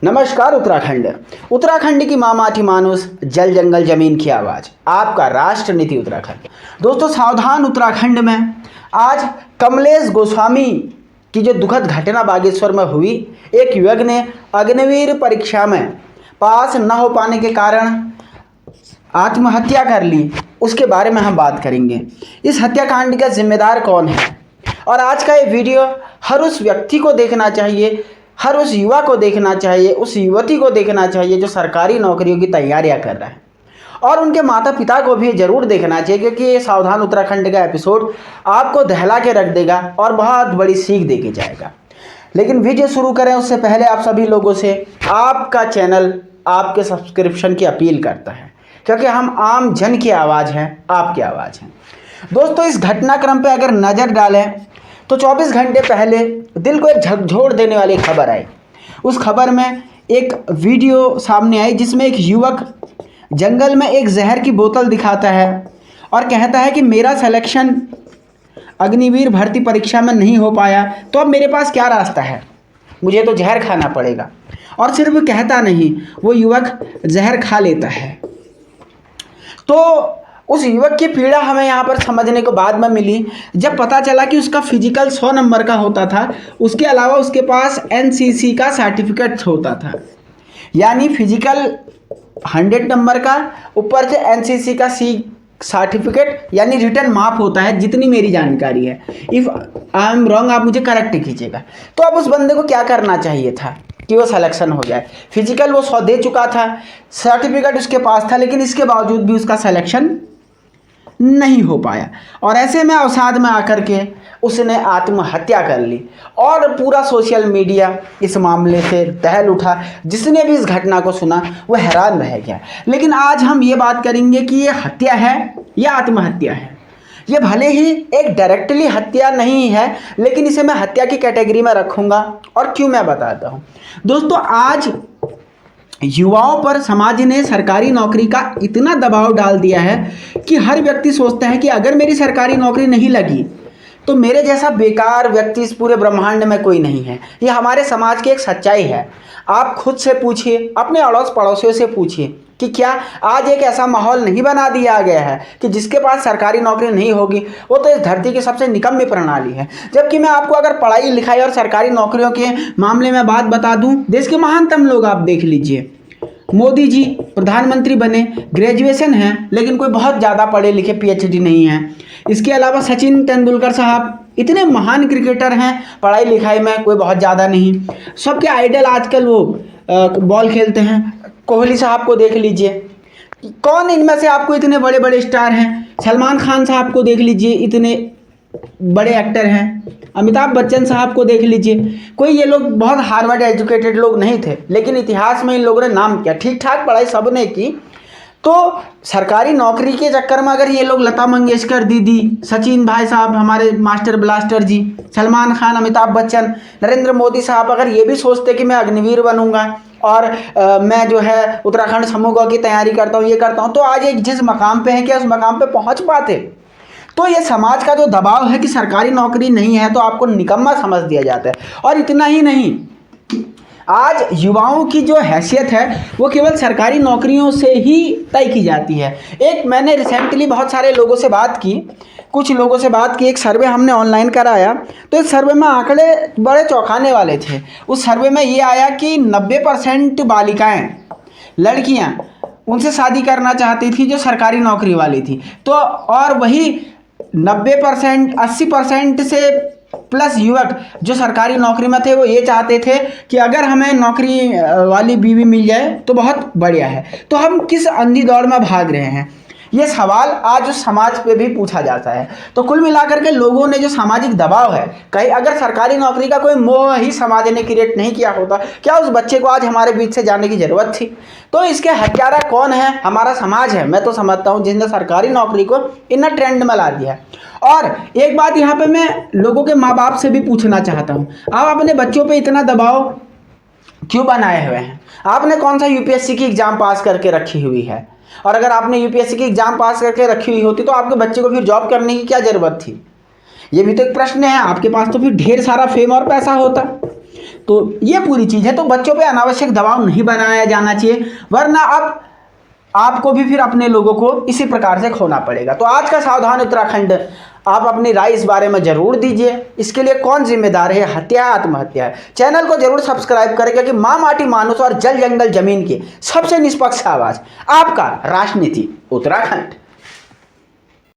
नमस्कार उत्तराखंड। उत्तराखंड की मामाठी मानुस, जल जंगल जमीन की आवाज़, आपका राष्ट्र नीति उत्तराखंड। दोस्तों सावधान उत्तराखंड में आज कमलेश गोस्वामी की जो दुखद घटना बागेश्वर में हुई, एक युवक ने अग्निवीर परीक्षा में पास न हो पाने के कारण आत्महत्या कर ली, उसके बारे में हम बात करेंगे। इस हत्याकांड का जिम्मेदार कौन है और आज का ये वीडियो हर उस व्यक्ति को देखना चाहिए, हर उस युवा को देखना चाहिए, उस युवती को देखना चाहिए जो सरकारी नौकरियों की तैयारियां कर रहा है, और उनके माता पिता को भी ज़रूर देखना चाहिए, क्योंकि ये सावधान उत्तराखंड का एपिसोड आपको दहला के रख देगा और बहुत बड़ी सीख दे के जाएगा। लेकिन वीडियो शुरू करें उससे पहले आप सभी लोगों से आपका चैनल आपके सब्सक्रिप्शन की अपील करता है, क्योंकि हम आम जन की आवाज़ हैं, आपकी आवाज़ हैं। दोस्तों इस घटनाक्रम पे अगर नज़र डालें तो 24 घंटे पहले दिल को एक झकझोर देने वाली खबर आई। उस खबर में एक वीडियो सामने आई जिसमें एक युवक जंगल में एक जहर की बोतल दिखाता है और कहता है कि मेरा सिलेक्शन अग्निवीर भर्ती परीक्षा में नहीं हो पाया, तो अब मेरे पास क्या रास्ता है, मुझे तो जहर खाना पड़ेगा। और सिर्फ कहता नहीं, वो युवक जहर खा लेता है। तो उस युवक की पीड़ा हमें यहाँ पर समझने को बाद में मिली, जब पता चला कि उसका फिजिकल 100 नंबर का होता था, उसके अलावा उसके पास एनसीसी का सर्टिफिकेट होता था, यानी फिजिकल 100 नंबर का, ऊपर से एनसीसी का सी सर्टिफिकेट यानी रिटर्न माफ होता है, जितनी मेरी जानकारी है। इफ़ आई एम रॉन्ग आप मुझे करेक्ट कीजिएगा। तो अब उस बंदे को क्या करना चाहिए था कि वो सिलेक्शन हो जाए। फिजिकल वो 100 दे चुका था, सर्टिफिकेट उसके पास था, लेकिन इसके बावजूद भी उसका सिलेक्शन नहीं हो पाया, और ऐसे में अवसाद में आकर के उसने आत्महत्या कर ली और पूरा सोशल मीडिया इस मामले से दहल उठा। जिसने भी इस घटना को सुना वो हैरान रह गया। लेकिन आज हम ये बात करेंगे कि ये हत्या है या आत्महत्या है। ये भले ही एक डायरेक्टली हत्या नहीं है, लेकिन इसे मैं हत्या की कैटेगरी में रखूँगा, और क्यों मैं बताता हूँ। दोस्तों आज युवाओं पर समाज ने सरकारी नौकरी का इतना दबाव डाल दिया है कि हर व्यक्ति सोचता है कि अगर मेरी सरकारी नौकरी नहीं लगी तो मेरे जैसा बेकार व्यक्ति इस पूरे ब्रह्मांड में कोई नहीं है। ये हमारे समाज की एक सच्चाई है। आप खुद से पूछिए, अपने अड़ोस पड़ोसियों से पूछिए कि क्या आज एक ऐसा माहौल नहीं बना दिया गया है कि जिसके पास सरकारी नौकरी नहीं होगी वो तो इस धरती की सबसे निकम्मी प्रणाली है। जबकि मैं आपको अगर पढ़ाई लिखाई और सरकारी नौकरियों के मामले में बात बता दूं, देश के महानतम लोग आप देख लीजिए, मोदी जी प्रधानमंत्री बने, ग्रेजुएशन है लेकिन कोई बहुत ज़्यादा पढ़े लिखे पीएचडी नहीं है। इसके अलावा सचिन तेंदुलकर साहब इतने महान क्रिकेटर हैं, पढ़ाई लिखाई में कोई बहुत ज़्यादा नहीं। सबके आइडल आजकल वो बॉल खेलते हैं। कोहली साहब को देख लीजिए, कौन इनमें से आपको इतने बड़े बड़े स्टार हैं। सलमान खान साहब को देख लीजिए, इतने बड़े एक्टर हैं। अमिताभ बच्चन साहब को देख लीजिए, कोई ये लोग बहुत हार्वर्ड एजुकेटेड लोग नहीं थे, लेकिन इतिहास में इन लोगों ने नाम किया। ठीक ठाक पढ़ाई सब ने की। तो सरकारी नौकरी के चक्कर में अगर ये लोग लता मंगेशकर दीदी, सचिन भाई साहब हमारे मास्टर ब्लास्टर जी, सलमान खान, अमिताभ बच्चन, नरेंद्र मोदी साहब अगर ये भी सोचते कि मैं अग्निवीर बनूंगा और मैं जो है उत्तराखंड समूह की तैयारी करता हूँ, ये करता हूँ, तो आज एक जिस मकाम पे है क्या उस मकाम पे पहुँच पाते। तो ये समाज का जो दबाव है कि सरकारी नौकरी नहीं है तो आपको निकम्मा समझ दिया जाता है। और इतना ही नहीं, आज युवाओं की जो हैसियत है वो केवल सरकारी नौकरियों से ही तय की जाती है। एक मैंने रिसेंटली बहुत सारे लोगों से बात की, कुछ लोगों से बात की, एक सर्वे हमने ऑनलाइन कराया, तो इस सर्वे में आंकड़े बड़े चौंकाने वाले थे। उस सर्वे में ये आया कि 90% बालिकाएँ, लड़कियाँ उनसे शादी करना चाहती थी जो सरकारी नौकरी वाली थी। तो और वही 90% 80% से प्लस युवक जो सरकारी नौकरी में थे वो ये चाहते थे कि अगर हमें नौकरी वाली बीवी मिल जाए तो बहुत बढ़िया है। तो हम किस अंधी दौड़ में भाग रहे हैं, ये सवाल आज उस समाज पे भी पूछा जाता है। तो कुल मिलाकर के लोगों ने जो सामाजिक दबाव है, कहीं अगर सरकारी नौकरी का कोई मोह ही समाज ने क्रिएट नहीं किया होता, क्या उस बच्चे को आज हमारे बीच से जाने की ज़रूरत थी। तो इसके हत्यारा कौन है? हमारा समाज है। मैं तो समझता हूँ जिसने सरकारी नौकरी को इन ट्रेंड में ला दिया है। और एक बात यहाँ पे मैं लोगों के माँ बाप से भी पूछना चाहता हूँ, आप अपने बच्चों पे इतना दबाव क्यों बनाए हुए हैं? आपने कौन सा यूपीएससी की एग्ज़ाम पास करके रखी हुई है? और अगर आपने यूपीएससी की एग्ज़ाम पास करके रखी हुई होती तो आपके बच्चे को फिर जॉब करने की क्या ज़रूरत थी? ये भी तो एक प्रश्न है। आपके पास तो फिर ढेर सारा फेम और पैसा होता। तो ये पूरी चीज़ है। तो बच्चों पे अनावश्यक दबाव नहीं बनाया जाना चाहिए, वरना अब आपको भी फिर अपने लोगों को इसी प्रकार से खोना पड़ेगा। तो आज का सावधान उत्तराखंड आप अपनी राय इस बारे में जरूर दीजिए। इसके लिए कौन जिम्मेदार है, हत्या है आत्महत्या है? चैनल को जरूर सब्सक्राइब करें, क्योंकि माँ माटी मानुस और जल जंगल जमीन की सबसे निष्पक्ष आवाज आपका राष्ट्रनीति उत्तराखंड।